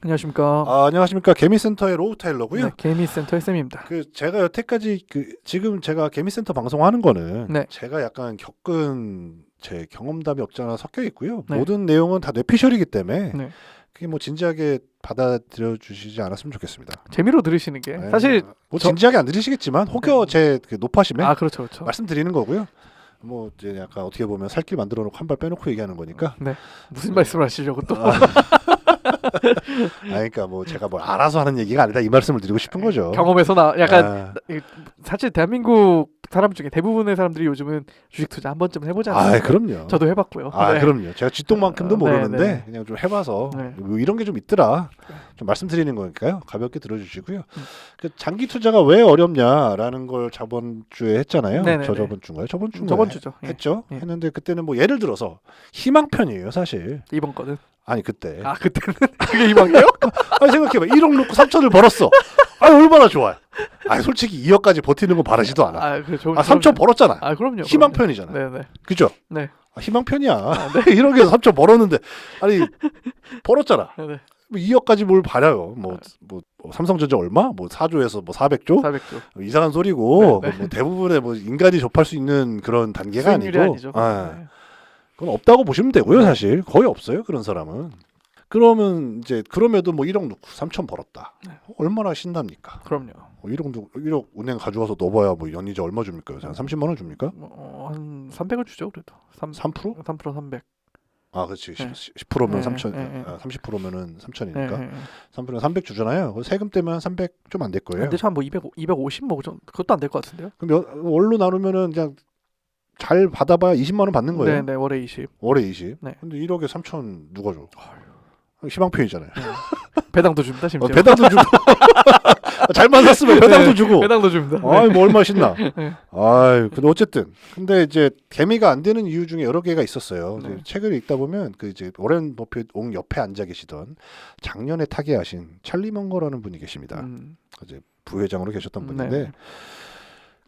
안녕하십니까. 안녕하십니까. 개미센터의 로우 타일러고요. 네, 개미센터 SM입니다. 제가 여태까지 지금 제가 개미센터 방송하는 거는 네. 제가 약간 겪은 제 경험담이 없지 않아 섞여 있고요. 네. 모든 내용은 다 뇌피셜이기 때문에 네. 그게 뭐 진지하게 받아들여 주시지 않았으면 좋겠습니다. 재미로 들으시는 게 네, 사실 뭐 진지하게 안 들으시겠지만 혹여 제 노파심에 그렇죠. 말씀드리는 거고요. 뭐 이제 약간 어떻게 보면 살길 만들어 놓고 한 발 빼놓고 얘기하는 거니까. 네. 무슨 말씀을 하시려고 또. 그러니까 뭐 제가 뭘 알아서 하는 얘기가 아니다 이 말씀을 드리고 싶은 거죠. 경험에서 약간 사실 대한민국 사람 중에 대부분의 사람들이 요즘은 주식 투자 한 번쯤은 해보잖아요. 그럼요. 저도 해봤고요. 네. 그럼요. 제가 쥐똥만큼도 모르는데 네. 그냥 좀 해봐서 네. 뭐 이런 게 좀 있더라. 좀 말씀드리는 거니까요. 가볍게 들어주시고요. 그 장기 투자가 왜 어렵냐라는 걸 저번 주에 했잖아요. 네네네. 저번 주인가요? 저번 주인가요? 저번 주죠. 예. 했죠. 예. 했는데 그때는 뭐 예를 들어서 희망편이에요, 사실. 이번 거는. 아니 그때. 그때는 그게 희망이에요? 생각해봐. 1억 놓고 3천을 벌었어. 얼마나 좋아요. 솔직히 2억까지 버티는 거 바라지도 않아. 3천 벌었잖아. 그럼요. 희망편이잖아. 네네. 그죠? 네. 희망편이야. 1억에서 3천 벌었는데 벌었잖아. 네네. 뭐 2억까지 뭘 바라요. 뭐 삼성전자 얼마? 뭐 4조에서 뭐 400조? 400조. 이상한 소리고. 네. 뭐 대부분의 뭐 인간이 접할 수 있는 그런 단계가 아니고. 아니죠. 네. 그건 없다고 보시면 되고요, 사실. 거의 없어요, 그런 사람은. 그러면 이제 그럼에도 뭐 1억 넣고 3천 벌었다. 네. 얼마나 신납니까? 그럼요. 1억 은행 가져와서 넣어봐야 뭐 연이자 얼마 줍니까? 요새 한 30만 원 줍니까? 한 300을 주죠, 그래도. 3%? 3% 300. 그렇지. 네. 10%면 네, 3천, 네. 30%면 30%면은 3%면 300 주잖아요. 세금 떼면 300 좀 안 될 거예요. 근데 한 뭐 250 뭐 그것도 안 될 것 같은데요? 그럼 월로 나누면은 그냥 잘 받아봐야 20만 원 받는 거예요. 네, 월에 20. 월에 20. 네. 근데 1억에 3천 누가 줘? 희망편이잖아요. 네. 배당도 줍니다, 심지어. 배당도 주고. 잘만 샀으면 배당도 주고. 배당도 줍니다. 뭐 얼마 신나. 네. 근데 어쨌든. 근데 이제 개미가 안 되는 이유 중에 여러 개가 있었어요. 네. 책을 읽다 보면 이제 워렌 버핏 옆에 앉아 계시던 작년에 타계하신 찰리 먼거라는 분이 계십니다. 이제 부회장으로 계셨던 분인데 네.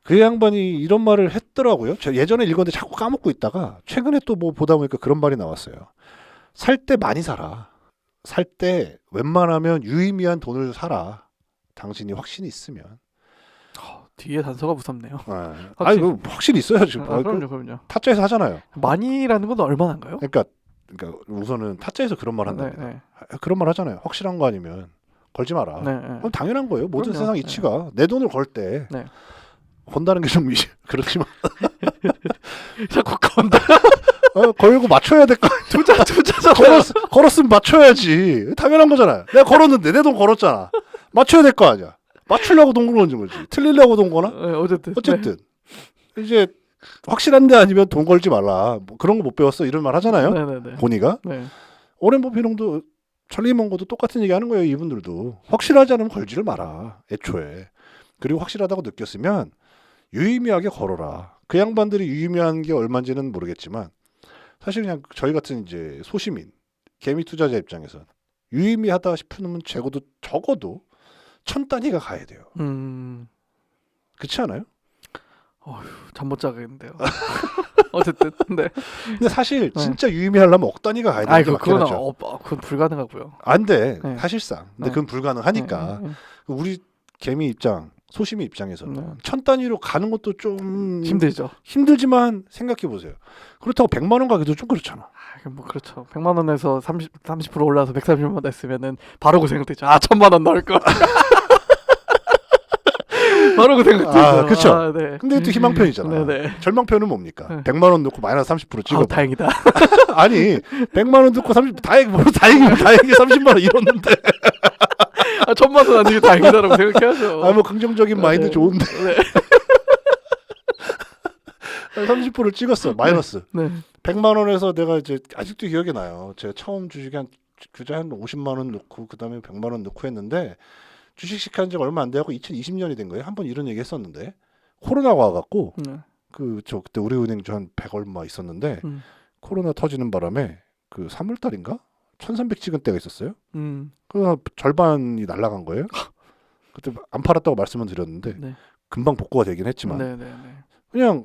그 양반이 이런 말을 했더라고요. 제가 예전에 읽었는데 자꾸 까먹고 있다가 최근에 또 뭐 보다 보니까 그런 말이 나왔어요. 살 때 많이 사라. 살 때 웬만하면 유의미한 돈을 사라. 당신이 확신이 있으면. 뒤에 단서가 무섭네요. 확실히 있어요 지금. 그럼요. 타짜에서 하잖아요. 많이라는 건 얼마나인가요? 그러니까 우선은 타짜에서 그런 말 한답니다. 네. 그런 말 하잖아요. 확실한 거 아니면 걸지 마라. 네. 그건 당연한 거예요. 모든 그럼요. 세상 이치가 내 돈을 걸 때 네. 건다는 게 좀 그렇지만 자꾸 건다. 걸고 맞춰야 될 거 아니야. 투자잖아요. 걸었으면 맞춰야지. 당연한 거잖아요. 내가 걸었는데 내 돈 걸었잖아. 맞춰야 될 거 아니야. 맞추려고 돈 거는 거지. 틀리려고 돈 거나? 네, 어쨌든 이제 확실한데 아니면 돈 걸지 말라. 뭐 그런 거 못 배웠어 이런 말 하잖아요. 네. 고니가. 네. 오렌 버핏도 찰리 먼거도 똑같은 얘기 하는 거예요. 이분들도 확실하지 않으면 걸지를 마라. 애초에. 그리고 확실하다고 느꼈으면 유의미하게 걸어라. 그 양반들이 유의미한 게 얼마인지는 모르겠지만 사실 그냥 저희 같은 이제 소시민 개미 투자자 입장에선 유의미하다 싶으면 적어도 1000단위가 가야 돼요. 그렇지 않아요? 잠 못 자겠는데요. 어쨌든 근데 사실 진짜 유의미하려면 억 단위가 가야 되는 게 맞긴 하죠. 그건 불가능하고요. 안 돼. 네. 사실상. 근데 네. 그건 불가능하니까 네. 우리 개미 입장 소심이 입장에서는 1000단위로 가는 것도 좀 힘들죠. 힘들지만 생각해 보세요. 그렇다고 100만 원 가기도 좀 그렇잖아. 뭐 그렇죠. 100만 원에서 30% 올라서 130만 원 됐으면은 바로 그 생각되죠. 1000만 원 넣을 걸. 바로 그 생각되죠. 그렇죠. 네. 근데 또 희망편이잖아. 네네. 절망편은 뭡니까? 네. 100만 원 넣고 마이너스 30% 찍어. 다행이다. 아니 100만 원 넣고 30 다행히 30만 원 잃었는데. 1000만 원 아니고 다행이다라고 생각해야죠. 뭐 긍정적인 마인드 네. 좋은데. 네. 30%를 찍었어. 마이너스. 네. 100만 원에서 내가 이제 아직도 기억이 나요. 제가 처음 주식에 한 50만 원 넣고 그다음에 100만 원 넣고 했는데 주식식 한 지가 얼마 안 돼갖고 2020년이 된 거예요. 한번 이런 얘기 했었는데 코로나가 와갖고 그때 우리은행 한 100 얼마 있었는데 코로나 터지는 바람에 3월 달인가 1300 찍은 때가 있었어요. 그래서 절반이 날아간 거예요. 그때 안 팔았다고 말씀을 드렸는데 네. 금방 복구가 되긴 했지만 네네네. 그냥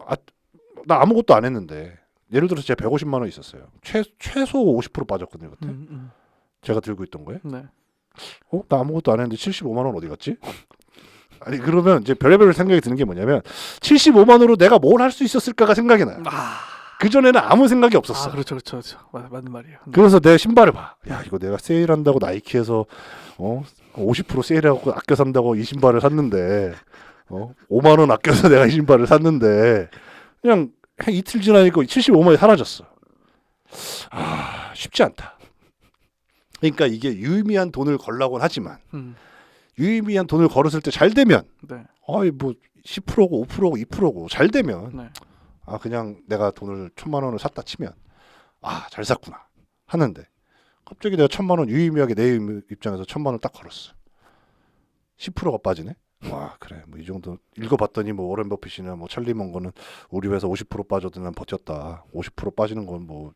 나 아무것도 안 했는데 예를 들어서 제가 150만 원 있었어요. 최소 50% 빠졌거든요 그때. 제가 들고 있던 거에. 네. 나 아무것도 안 했는데 75만 원 어디 갔지? 아니 그러면 이제 별의별 생각이 드는 게 뭐냐면 75만 원으로 내가 뭘 할 수 있었을까가 생각이 나요. 그 전에는 아무 생각이 없었어. 그렇죠. 맞는 말이에요. 그래서 내 신발을 봐. 야 이거 내가 세일한다고 나이키에서 50% 세일하고 아껴 산다고 이 신발을 샀는데 5만 원 아껴서 내가 이 신발을 샀는데 그냥 한 이틀 지나니까 75만 원이 사라졌어. 쉽지 않다. 그러니까 이게 유의미한 돈을 걸라고는 하지만 유의미한 돈을 걸었을 때 잘 되면 네. 뭐 10%고 5%고 2%고 잘 되면 네. 그냥 내가 돈을 1,000만 원을 샀다 치면 잘 샀구나 하는데 갑자기 내가 1,000만 원 유의미하게 내 입장에서 1,000만 원을 딱 걸었어. 10%가 빠지네. 와 그래 뭐 이 정도 읽어봤더니 뭐 워렌 버핏이나 뭐 찰리 먼거는 우리 회사 50% 빠져도 난 버텼다. 50% 빠지는 건 뭐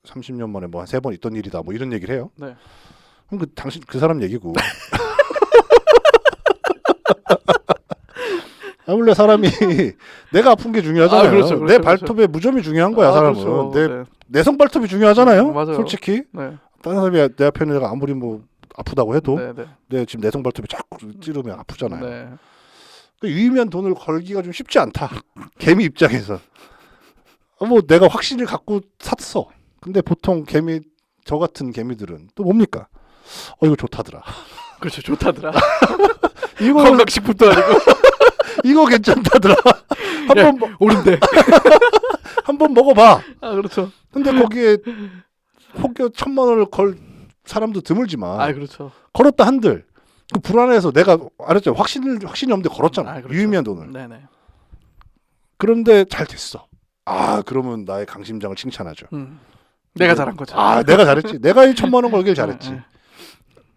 30년 만에 뭐 한 3번 있던 일이다. 뭐 이런 얘기를 해요. 네. 그럼 그 사람 얘기고. 원래 사람이 내가 아픈 게 중요하잖아요. 그렇죠. 내 발톱에 무좀이 중요한 거야 사람은. 그렇죠. 내성 발톱이 중요하잖아요. 맞아요. 솔직히 네. 다른 사람이 내 앞에 내가 아무리 뭐 아프다고 해도 네. 내 지금 내성 발톱이 자꾸 찌르면 아프잖아요. 네. 그 유의미한 돈을 걸기가 좀 쉽지 않다. 개미 입장에서. 뭐 내가 확신을 갖고 샀어. 근데 보통 저 같은 개미들은 또 뭡니까? 이거 좋다더라. 그렇죠. 좋다더라. 이거 건강식품도 아니고. 이거 괜찮다더라. 한번 오른데. 한번 먹어봐. 그렇죠. 근데 거기에 혹여 1,000만 원을 걸 사람도 드물지만 그렇죠. 걸었다 한들 그 불안해서 내가 알았죠. 확신이 없는데 걸었잖아. 그렇죠. 유의미한 돈을. 네네. 그런데 잘 됐어. 그러면 나의 강심장을 칭찬하죠. 내가 잘한 거죠. 내가 잘했지. 내가 이 1,000만 원 걸길 잘했지. 네.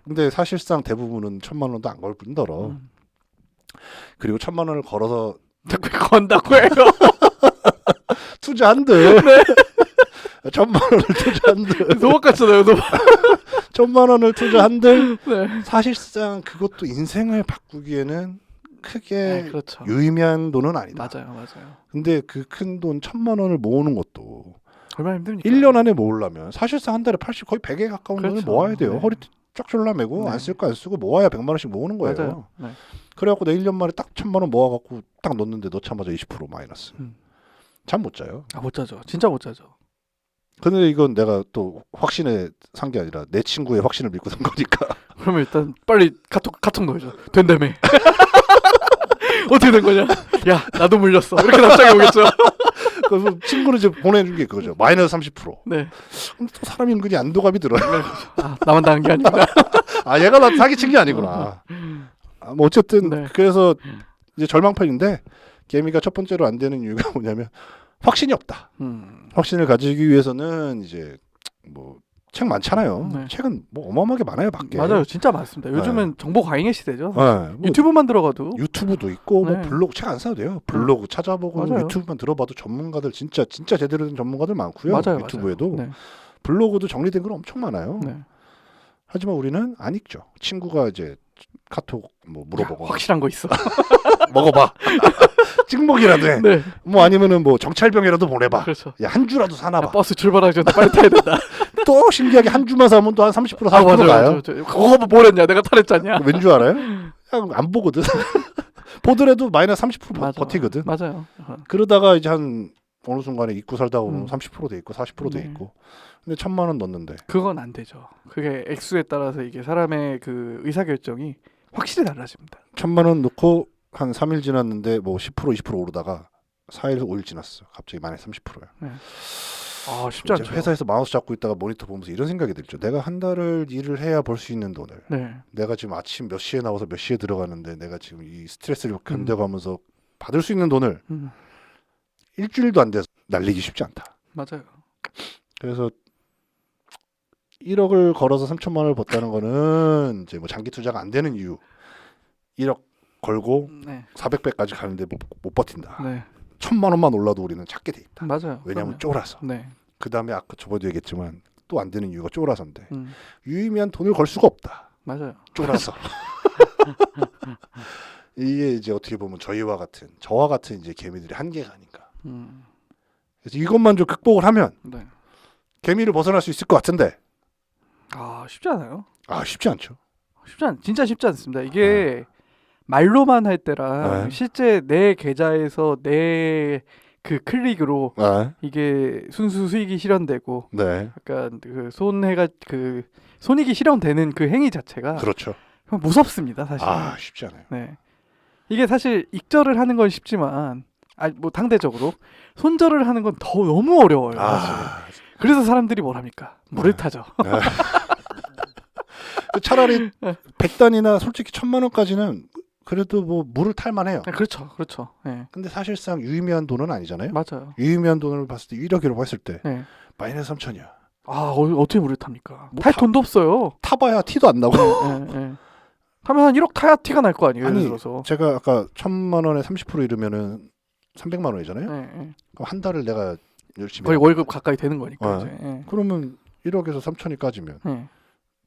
근데 사실상 대부분은 1,000만 원도 안 걸 뿐더러 그리고 1,000만 원을 걸어서 자꾸 건다고 해요. 투자한들 1,000만 원을 투자한들 도박 같잖아요. 도박. 1,000만 원을 투자한들 네. 사실상 그것도 인생을 바꾸기에는 크게 그렇죠. 유의미한 돈은 아니다. 맞아요. 근데 그 큰 돈 1,000만 원을 모으는 것도 얼마나 힘듭니까? 1년 안에 모으려면 사실상 한 달에 80 거의 100에 가까운 돈을 그렇죠. 모아야 돼요. 네. 허리 쫙 졸라매고 네. 안 쓸 거 안 쓰고 모아야 100만 원씩 모으는 거예요. 맞아요. 네. 그래갖고 내 1년 만에 딱 1,000만 원 모아갖고 딱 넣었는데 넣자마자 20% 마이너스. 잠 못 자요. 못 자죠. 진짜 못 자죠. 근데 이건 내가 또 확신에 산 게 아니라 내 친구의 확신을 믿고 산 거니까. 그러면 일단 빨리 카톡 넣어줘. 된다며. 어떻게 된 거냐? 야 나도 물렸어. 이렇게 답장이 오겠죠. 그래서 친구는 이제 보내준 게 그거죠. 마이너스 30%. 네. 근데 또 사람이 은근히 안도감이 들어요. 나만 당한 게 아니구나. 얘가 나 사기친 게 아니구나. 뭐 어쨌든 네. 그래서 이제 절망편인데 개미가 첫 번째로 안 되는 이유가 뭐냐면 확신이 없다. 확신을 가지기 위해서는 이제 뭐 책 많잖아요. 네. 책은 뭐 어마어마하게 많아요 밖에. 맞아요. 진짜 많습니다. 요즘은 정보 과잉의 시대죠. 뭐 유튜브만 들어가도 유튜브도 있고 네. 뭐 블로그 책 안 사도 돼요. 블로그 찾아보고 맞아요. 유튜브만 들어봐도 전문가들 진짜 제대로 된 전문가들 많고요. 맞아요. 유튜브에도 네. 블로그도 정리된 건 엄청 많아요. 네. 하지만 우리는 안 읽죠. 친구가 이제 카톡 뭐 물어보고 확실한 거 있어. 먹어봐. 찍먹이라도 해. 네. 뭐 아니면은 뭐 정찰병이라도 보내봐. 그렇죠. 야, 한 주라도 사놔봐. 버스 출발하기 전에 빨리 타야 된다. 또 신기하게 한 주만 사면 또 한 30% 40% 가요. 그거 뭘 했냐? 내가 탈했잖냐? 왠 줄 알아요? 그냥 안 보거든. 보더라도 마이너스 30% 버티거든. 맞아요. 그러다가 이제 한 어느 순간에 잊고 살다가 보면 30%돼 있고 40%돼 네. 있고. 근데 1,000만 원 넣었는데. 그건 안 되죠. 그게 액수에 따라서 이게 사람의 그 의사결정이 확실히 달라집니다. 1,000만 원 넣고 한 3일 지났는데 뭐 10% 20% 오르다가 4일 5일 지났어. 갑자기 마이너스 30%야. 네. 쉽지 않죠. 회사에서 마우스 잡고 있다가 모니터 보면서 이런 생각이 들죠. 내가 한 달을 일을 해야 벌 수 있는 돈을. 네. 내가 지금 아침 몇 시에 나와서 몇 시에 들어가는데 내가 지금 이 스트레스를 견뎌가면서 받을 수 있는 돈을 일주일도 안 돼서 날리기 쉽지 않다. 맞아요. 그래서 1억을 걸어서 3천만 원을 벌다는 거는 이제 뭐 장기 투자가 안 되는 이유. 1억 걸고 네. 400배까지 가는데 못 버틴다. 네. 1,000만 원만 올라도 우리는 찾게 돼 있다. 맞아요. 왜냐하면 그럼요. 쫄아서. 네. 그 다음에 아까 저번에도 얘기했지만 또 안 되는 이유가 쫄아서인데 유의미한 돈을 걸 수가 없다. 맞아요. 쫄아서. 이게 이제 어떻게 보면 저와 같은 이제 개미들의 한계가 아닌가. 그래서 이것만 좀 극복을 하면 네. 개미를 벗어날 수 있을 것 같은데 쉽지 않아요. 쉽지 않죠. 진짜 쉽지 않습니다. 이게 말로만 할 때랑 네. 실제 내 계좌에서 내 그 클릭으로 네. 이게 순수 수익이 실현되고 네. 약간 그 손익이 실현되는 그 행위 자체가 그렇죠. 무섭습니다, 사실. 아, 쉽지 않아요. 네. 이게 사실 익절을 하는 건 쉽지만 뭐 상대적으로 손절을 하는 건 더 너무 어려워요, 사실. 아, 그래서 사람들이 뭘 합니까? 물을 네. 타죠. 차라리 100단이나 솔직히 1000만 원까지는 그래도 뭐 물을 탈 만해요. 네, 그렇죠. 그렇죠. 네. 근데 사실상 유의미한 돈은 아니잖아요. 맞아요. 유의미한 돈을 봤을 때 1억이라고 했을 때 네. 마이너스 3천이야. 어떻게 물을 탑니까? 뭐 탈 돈도 없어요. 타봐야 티도 안 나고. 네. 타면 한 1억 타야 티가 날 거 아니에요, 예를 아니, 들어서. 제가 아까 1000만 원에 30% 이르면은 300만 원이잖아요. 네. 그럼 한 달을 내가 열심히 거의 하고. 월급 가까이 되는 거니까 네. 이제. 네. 그러면 1억에서 3천이 까지면 네.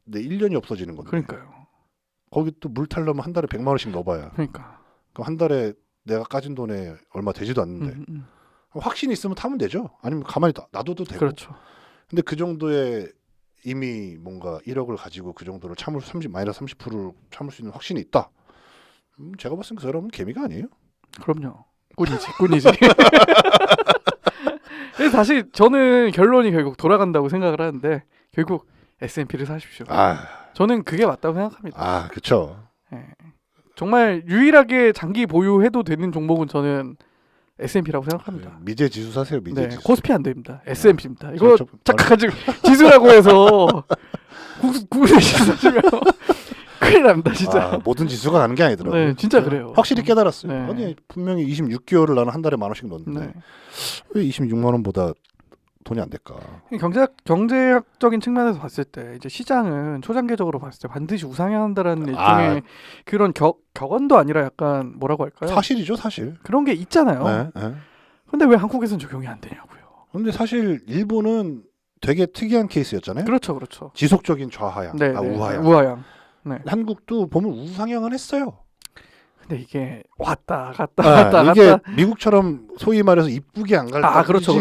내 1년이 없어지는 건데. 그러니까요. 거기 또 물 타려면 한 달에 100만 원씩 넣어봐야. 그러니까. 그럼 한 달에 내가 까진 돈에 얼마 되지도 않는데 확신이 있으면 타면 되죠. 아니면 가만히 놔둬도 되고. 그렇죠. 근데 그 정도의 이미 뭔가 1억을 가지고 그 정도를 마이너스 30%를 참을 수 있는 확신이 있다. 제가 봤을 때 그 사람은 개미가 아니에요. 그럼요. 꾼이지. 그래서 다시 저는 결론이 결국 돌아간다고 생각을 하는데 결국 S&P를 사십시오. 저는 그게 맞다고 생각합니다. 그렇죠. 네. 정말 유일하게 장기 보유해도 되는 종목은 저는 S&P라고 생각합니다. 미제 지수 사세요. 미제 네, 지수. 코스피 안 됩니다. S&P입니다. 이거 저- 착각하지 지수라고 해서 국내 지수 사시면 큰일 납니다, 진짜. 모든 지수가 가는 게 아니더라고요. 네, 진짜 그래요. 확실히 깨달았어요. 네. 아니 분명히 26개월을 나는 한 달에 만 원씩 넣었는데 네. 왜 26만 원보다 돈이 안 될까? 경제학적인 측면에서 봤을 때 이제 시장은 초장기적으로 봤을 때 반드시 우상향한다라는 일종의 그런 격언도 아니라 약간 뭐라고 할까요? 사실이죠, 사실. 그런 게 있잖아요. 네. 근데 왜 한국에서는 적용이 안 되냐고요. 근데 사실 일본은 되게 특이한 케이스였잖아요. 그렇죠. 지속적인 좌하향, 네, 우하향. 네. 한국도 보면 우상향은 했어요. 근데 이게 왔다 갔다 이게 미국처럼 소위 말해서 이쁘게 안 갈 때. 그렇죠.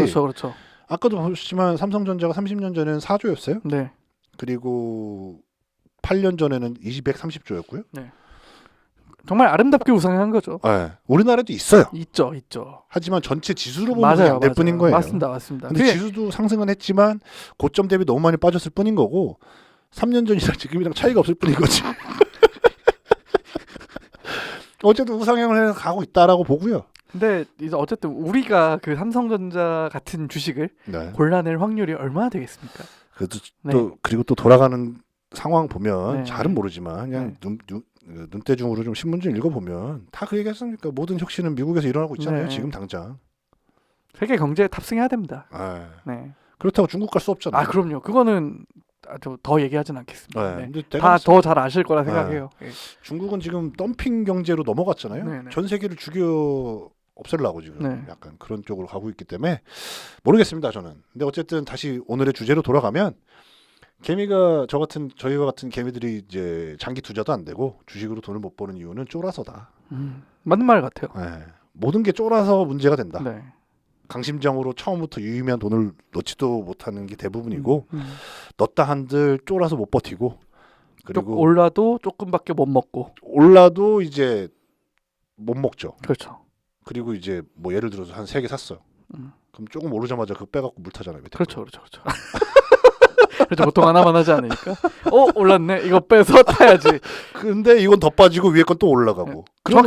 아까도 보셨지만 삼성전자가 30년 전에는 4조였어요. 네. 그리고 8년 전에는 230조였고요. 네. 정말 아름답게 우상향한 거죠. 네. 우리나라도 있어요. 있죠. 하지만 전체 지수로 보면 안 될 뿐인 거예요. 맞습니다. 근데 지수도 상승은 했지만 고점 대비 너무 많이 빠졌을 뿐인 거고 3년 전이랑 지금이랑 차이가 없을 뿐인 거지. 어쨌든 우상향을 해서 가고 있다라고 보고요. 근데 이제 어쨌든 우리가 그 삼성전자 같은 주식을 네. 골라낼 확률이 얼마나 되겠습니까? 그래도 네. 그리고 또 돌아가는 상황 보면 네. 잘은 모르지만 그냥 눈대중으로 좀 신문 좀 읽어보면 다 그 얘기 했습니까? 모든 혁신은 미국에서 일어나고 있잖아요. 네. 지금 당장. 세계 경제에 탑승해야 됩니다. 네. 그렇다고 중국 갈 수 없잖아요. 그럼요. 그거는 더 얘기하진 않겠습니다. 네. 근데 다 더 잘 아실 거라 생각해요. 네. 중국은 지금 덤핑 경제로 넘어갔잖아요. 네네. 전 세계를 죽여 없애려고 지금 네. 약간 그런 쪽으로 가고 있기 때문에 모르겠습니다. 저는. 근데 어쨌든 다시 오늘의 주제로 돌아가면 개미가 저희와 같은 개미들이 이제 장기 투자도 안 되고 주식으로 돈을 못 버는 이유는 쫄아서다. 맞는 말 같아요. 네. 모든 게 쫄아서 문제가 된다. 네. 강심장으로 처음부터 유의미한 돈을 넣지도 못하는 게 대부분이고 넣었다 한들 쫄아서 못 버티고 그리고 올라도 조금밖에 못 먹고 올라도 이제 못 먹죠. 그렇죠. 그리고 이제 뭐 예를 들어서 한 3개 샀어요. 그럼 조금 오르자마자 그거 빼갖고 물 타잖아요. 밑에 그렇죠. 그렇죠. 보통 하나만 하지 않으니까. 올랐네. 이거 빼서 타야지. 근데 이건 더 빠지고 위에 건 또 올라가고.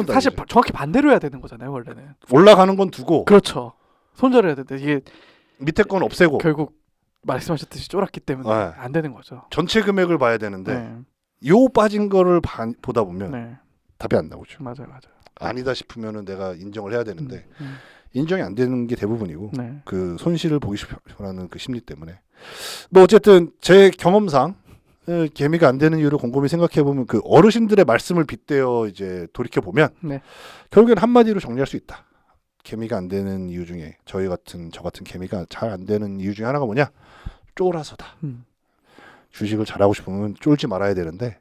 사실 정확히 반대로 해야 되는 거잖아요. 원래는. 올라가는 건 두고. 그렇죠. 손절해야 되는데 이게 밑에 건 없애고. 결국 말씀하셨듯이 쫄았기 때문에 안 되는 거죠. 전체 금액을 봐야 되는데 요 빠진 거를 보다 보면 답이 안 나오죠. 맞아요. 아니다 싶으면은 내가 인정을 해야 되는데 인정이 안 되는 게 대부분이고 그 손실을 보기 싶어하는 그 심리 때문에 뭐 어쨌든 제 경험상 개미가 안 되는 이유를 곰곰이 생각해 보면 그 어르신들의 말씀을 빗대어 이제 돌이켜 보면 결국엔 한마디로 정리할 수 있다. 개미가 안 되는 이유 중에 저 같은 개미가 잘 안 되는 이유 중에 하나가 뭐냐? 쫄아서다. 주식을 잘하고 싶으면 쫄지 말아야 되는데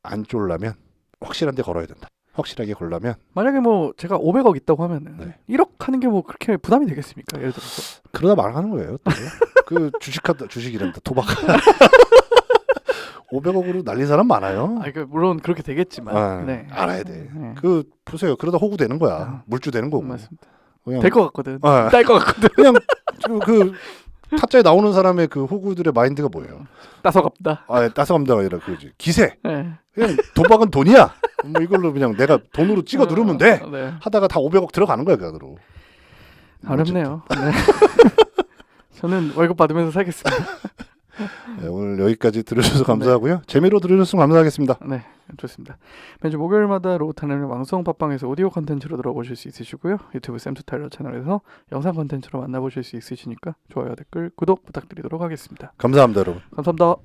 안 쫄려면 확실한 데 걸어야 된다. 확실하게 걸려면 만약에 뭐 제가 500억 있다고 하면은 1억 하는 게 뭐 그렇게 부담이 되겠습니까? 예를 들어서 그러다 말하는 거예요. 또. 그 주식이란다. 도박. 500억으로 날린 사람 많아요. 아, 그 물론 그렇게 되겠지만. 아, 네. 알아야 돼. 네. 그 보세요. 그러다 호구 되는 거야. 아. 물주 되는 거고. 맞습니다. 그냥 될 것 같거든. 아. 딸 것 같거든. 그냥 그 타짜에 나오는 사람의 그 호구들의 마인드가 뭐예요? 따서 갑다. 아, 따서감다가 아니라 그지 기세. 네. 그냥 도박은 돈이야. 뭐 이걸로 그냥 내가 돈으로 찍어 누르면 돼. 네. 하다가 다 500억 들어가는 거야, 그 안으로. 어렵네요. 네. 저는 월급 받으면서 살겠습니다. 네, 오늘 여기까지 들으셔서 감사하고요. 재미로 들으셨으면 감사하겠습니다. 네, 좋습니다. 매주 목요일마다 로우타널 왕성 팟빵에서 오디오 컨텐츠로 들어보실 수 있으시고요. 유튜브 샘투타일러 채널에서 영상 컨텐츠로 만나보실 수 있으시니까 좋아요, 댓글, 구독 부탁드리도록 하겠습니다. 감사합니다, 여러분. 감사합니다.